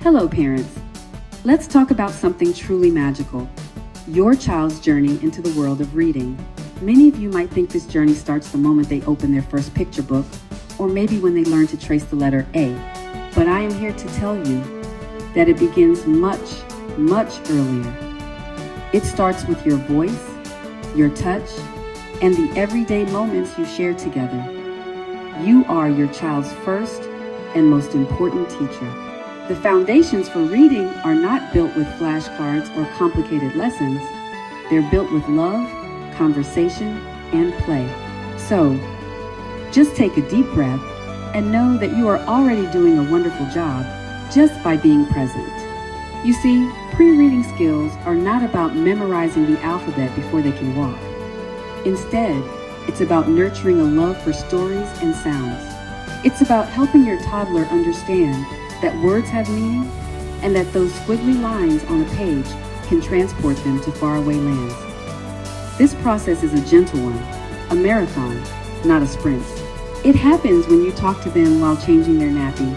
Hello, parents. Let's talk about something truly magical, your child's journey into the world of reading. Many of you might think this journey starts the moment they open their first picture book, or maybe when they learn to trace the letter A. But I am here to tell you that it begins much, much earlier. It starts with your voice, your touch, and the everyday moments you share together. You are your child's first and most important teacher. The foundations for reading are not built with flashcards or complicated lessons. They're built with love, conversation, and play. So, just take a deep breath and know that you are already doing a wonderful job just by being present. You see, pre-reading skills are not about memorizing the alphabet before they can walk. Instead, it's about nurturing a love for stories and sounds. It's about helping your toddler understand that words have meaning and that those squiggly lines on a page can transport them to faraway lands. This process is a gentle one, a marathon, not a sprint. It happens when you talk to them while changing their nappy,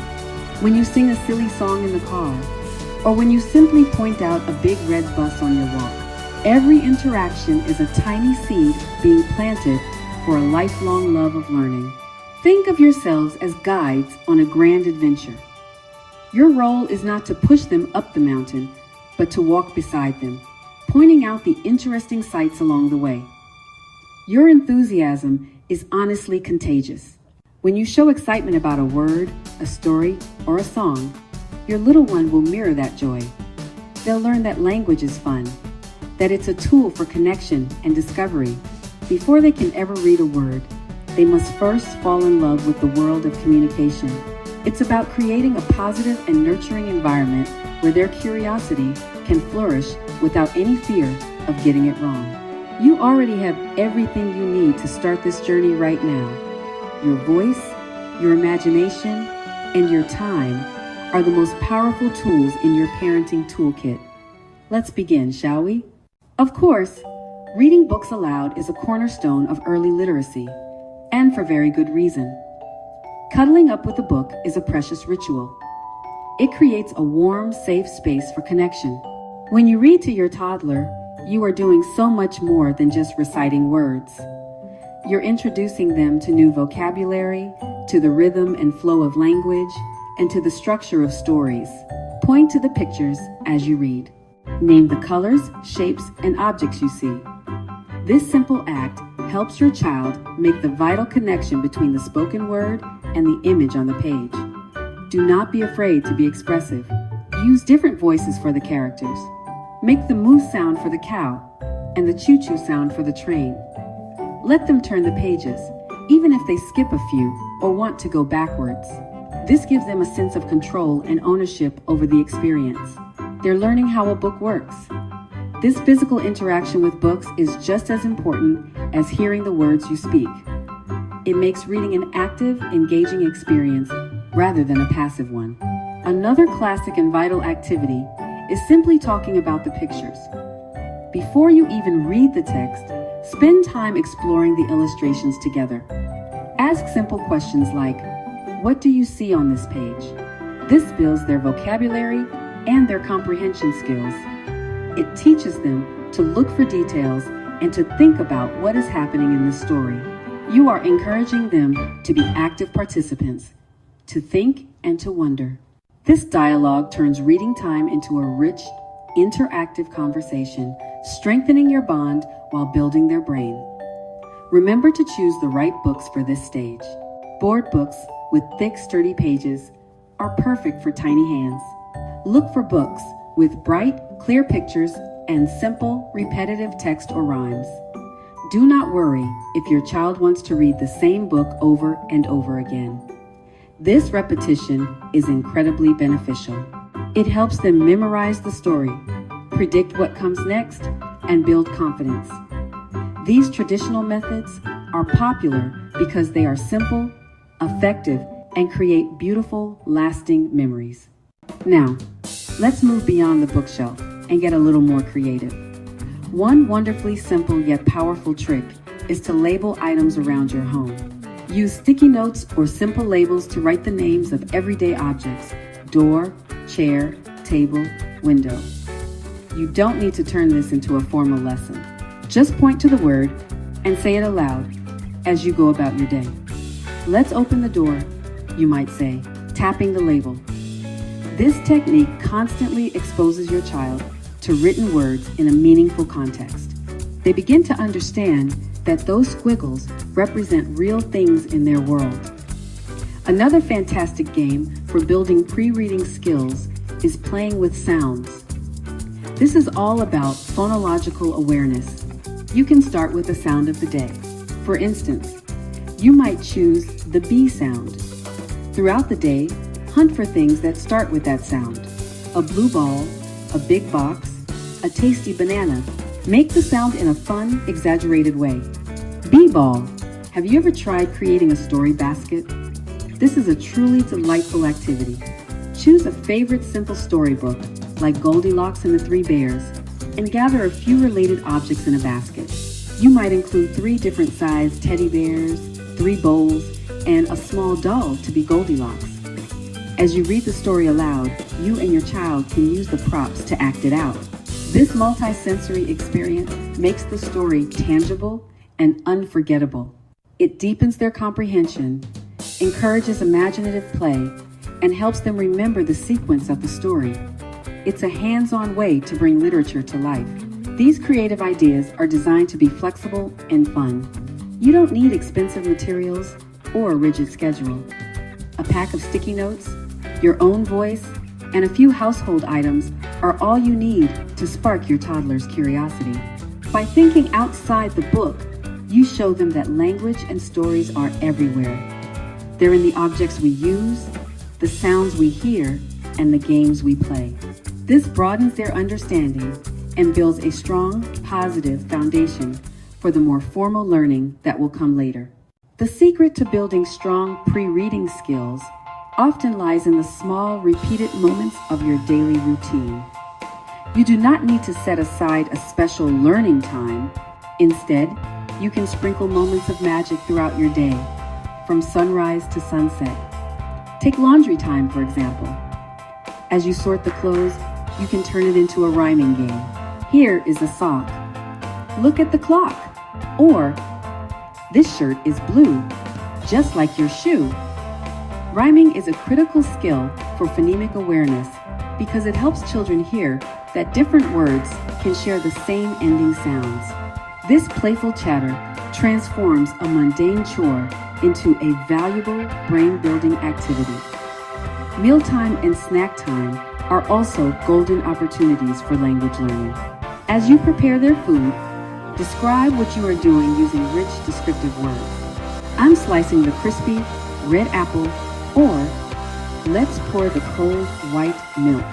when you sing a silly song in the car, or when you simply point out a big red bus on your walk. Every interaction is a tiny seed being planted for a lifelong love of learning. Think of yourselves as guides on a grand adventure. Your role is not to push them up the mountain, but to walk beside them, pointing out the interesting sights along the way. Your enthusiasm is honestly contagious. When you show excitement about a word, a story, or a song, your little one will mirror that joy. They'll learn that language is fun, that it's a tool for connection and discovery. Before they can ever read a word, they must first fall in love with the world of communication. It's about creating a positive and nurturing environment where their curiosity can flourish without any fear of getting it wrong. You already have everything you need to start this journey right now. Your voice, your imagination, and your time are the most powerful tools in your parenting toolkit. Let's begin, shall we? Of course, reading books aloud is a cornerstone of early literacy, and for very good reason. Cuddling up with a book is a precious ritual. It creates a warm, safe space for connection. When you read to your toddler, you are doing so much more than just reciting words. You're introducing them to new vocabulary, to the rhythm and flow of language, and to the structure of stories. Point to the pictures as you read. Name the colors, shapes, and objects you see. This simple act helps your child make the vital connection between the spoken word and the image on the page. Do not be afraid to be expressive. Use different voices for the characters. Make the moo sound for the cow and the choo-choo sound for the train. Let them turn the pages, even if they skip a few or want to go backwards. This gives them a sense of control and ownership over the experience. They're learning how a book works. This physical interaction with books is just as important as hearing the words you speak. It makes reading an active, engaging experience rather than a passive one. Another classic and vital activity is simply talking about the pictures. Before you even read the text, spend time exploring the illustrations together. Ask simple questions like, what do you see on this page? This builds their vocabulary and their comprehension skills. It teaches them to look for details and to think about what is happening in the story. You are encouraging them to be active participants, to think and to wonder. This dialogue turns reading time into a rich, interactive conversation, strengthening your bond while building their brain. Remember to choose the right books for this stage. Board books with thick, sturdy pages are perfect for tiny hands. Look for books with bright, clear pictures and simple, repetitive text or rhymes. Do not worry if your child wants to read the same book over and over again. This repetition is incredibly beneficial. It helps them memorize the story, predict what comes next, and build confidence. These traditional methods are popular because they are simple, effective, and create beautiful, lasting memories. Now, let's move beyond the bookshelf and get a little more creative. One wonderfully simple yet powerful trick is to label items around your home. Use sticky notes or simple labels to write the names of everyday objects: door, chair, table, window. You don't need to turn this into a formal lesson. Just point to the word and say it aloud as you go about your day. Let's open the door, you might say, tapping the label. This technique constantly exposes your child to written words in a meaningful context. They begin to understand that those squiggles represent real things in their world. Another fantastic game for building pre-reading skills is playing with sounds. This is all about phonological awareness. You can start with the sound of the day. For instance, you might choose the B sound. Throughout the day, hunt for things that start with that sound. A blue ball, a big box, a tasty banana. Make the sound in a fun, exaggerated way. B-ball. Have you ever tried creating a story basket? This is a truly delightful activity. Choose a favorite simple storybook, like Goldilocks and the Three Bears, and gather a few related objects in a basket. You might include 3 different sized teddy bears, 3 bowls, and a small doll to be Goldilocks. As you read the story aloud, you and your child can use the props to act it out. This multi-sensory experience makes the story tangible and unforgettable. It deepens their comprehension, encourages imaginative play, and helps them remember the sequence of the story. It's a hands-on way to bring literature to life. These creative ideas are designed to be flexible and fun. You don't need expensive materials or a rigid schedule. A pack of sticky notes, your own voice, and a few household items are all you need to spark your toddler's curiosity. By thinking outside the book, you show them that language and stories are everywhere. They're in the objects we use, the sounds we hear, and the games we play. This broadens their understanding and builds a strong, positive foundation for the more formal learning that will come later. The secret to building strong pre-reading skills often lies in the small, repeated moments of your daily routine. You do not need to set aside a special learning time. Instead, you can sprinkle moments of magic throughout your day, from sunrise to sunset. Take laundry time, for example. As you sort the clothes, you can turn it into a rhyming game. Here is a sock. Look at the clock. Or, this shirt is blue, just like your shoe. Rhyming is a critical skill for phonemic awareness because it helps children hear that different words can share the same ending sounds. This playful chatter transforms a mundane chore into a valuable brain-building activity. Mealtime and snack time are also golden opportunities for language learning. As you prepare their food, describe what you are doing using rich, descriptive words. I'm slicing the crispy red apple, or let's pour the cold white milk.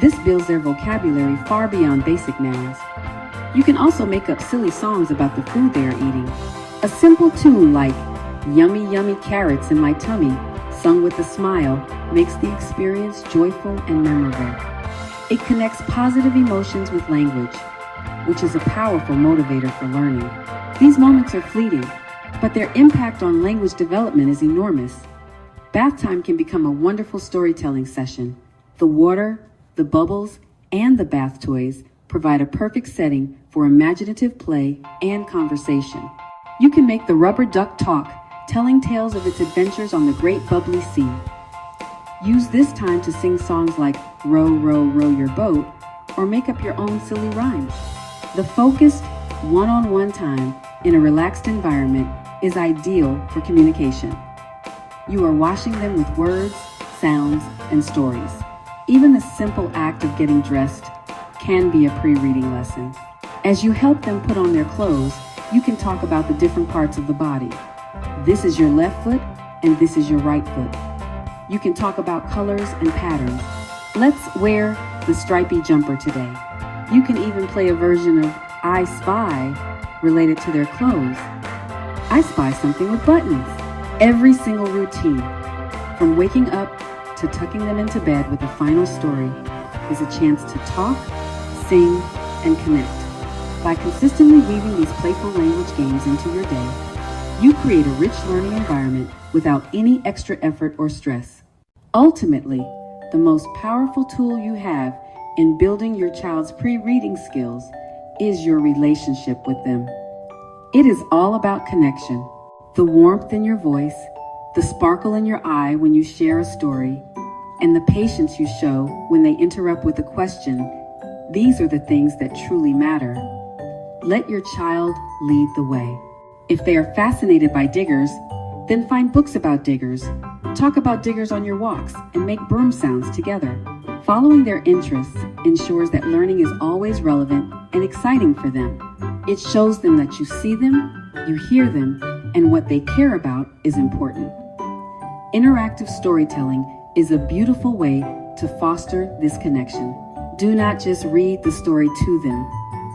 This builds their vocabulary far beyond basic nouns. You can also make up silly songs about the food they are eating. A simple tune like "Yummy, yummy carrots in my tummy," sung with a smile, makes the experience joyful and memorable. It connects positive emotions with language, which is a powerful motivator for learning. These moments are fleeting, but their impact on language development is enormous. Bath time can become a wonderful storytelling session. The water, the bubbles, and the bath toys provide a perfect setting for imaginative play and conversation. You can make the rubber duck talk, telling tales of its adventures on the great bubbly sea. Use this time to sing songs like "Row, row, row your boat," or make up your own silly rhymes. The focused, one-on-one time in a relaxed environment is ideal for communication. You are washing them with words, sounds, and stories. Even the simple act of getting dressed can be a pre-reading lesson. As you help them put on their clothes, you can talk about the different parts of the body. This is your left foot, and this is your right foot. You can talk about colors and patterns. Let's wear the stripy jumper today. You can even play a version of "I Spy" related to their clothes. I spy something with buttons. Every single routine, from waking up to tucking them into bed with a final story, is a chance to talk, sing, and connect. By consistently weaving these playful language games into your day, you create a rich learning environment without any extra effort or stress. Ultimately, the most powerful tool you have in building your child's pre-reading skills is your relationship with them. It is all about connection. The warmth in your voice, the sparkle in your eye when you share a story, and the patience you show when they interrupt with a question. These are the things that truly matter. Let your child lead the way. If they are fascinated by diggers, then find books about diggers. Talk about diggers on your walks and make broom sounds together. Following their interests ensures that learning is always relevant and exciting for them. It shows them that you see them, you hear them, and what they care about is important. Interactive storytelling is a beautiful way to foster this connection. Do not just read the story to them.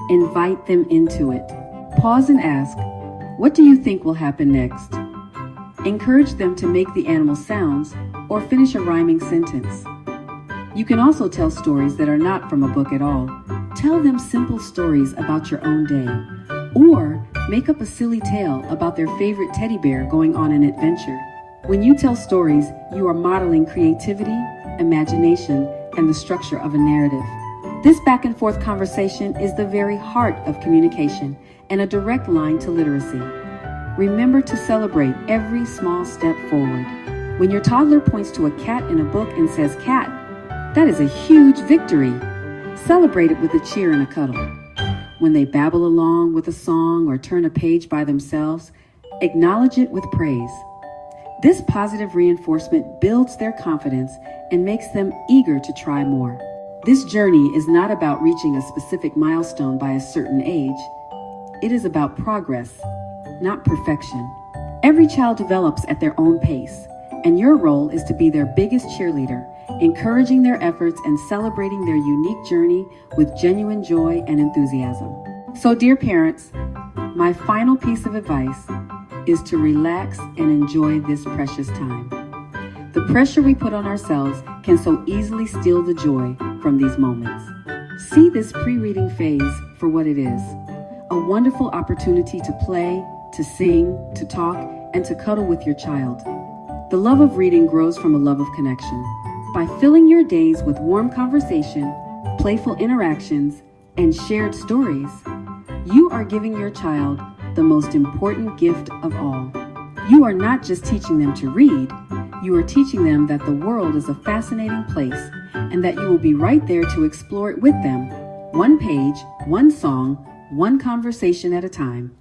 Invite them into it. Pause and ask, what do you think will happen next? Encourage them to make the animal sounds or finish a rhyming sentence. You can also tell stories that are not from a book at all. Tell them simple stories about your own day, or make up a silly tale about their favorite teddy bear going on an adventure. When you tell stories, you are modeling creativity, imagination, and the structure of a narrative. This back and forth conversation is the very heart of communication and a direct line to literacy. Remember to celebrate every small step forward. When your toddler points to a cat in a book and says cat, that is a huge victory. Celebrate it with a cheer and a cuddle. When they babble along with a song or turn a page by themselves, acknowledge it with praise. This positive reinforcement builds their confidence and makes them eager to try more. This journey is not about reaching a specific milestone by a certain age. It is about progress, not perfection. Every child develops at their own pace, and your role is to be their biggest cheerleader, encouraging their efforts and celebrating their unique journey with genuine joy and enthusiasm. So, dear parents, my final piece of advice is to relax and enjoy this precious time. The pressure we put on ourselves can so easily steal the joy from these moments. See this pre-reading phase for what it is: a wonderful opportunity to play, to sing, to talk, and to cuddle with your child. The love of reading grows from a love of connection. By filling your days with warm conversation, playful interactions, and shared stories, you are giving your child the most important gift of all. You are not just teaching them to read, you are teaching them that the world is a fascinating place and that you will be right there to explore it with them, one page, one song, one conversation at a time.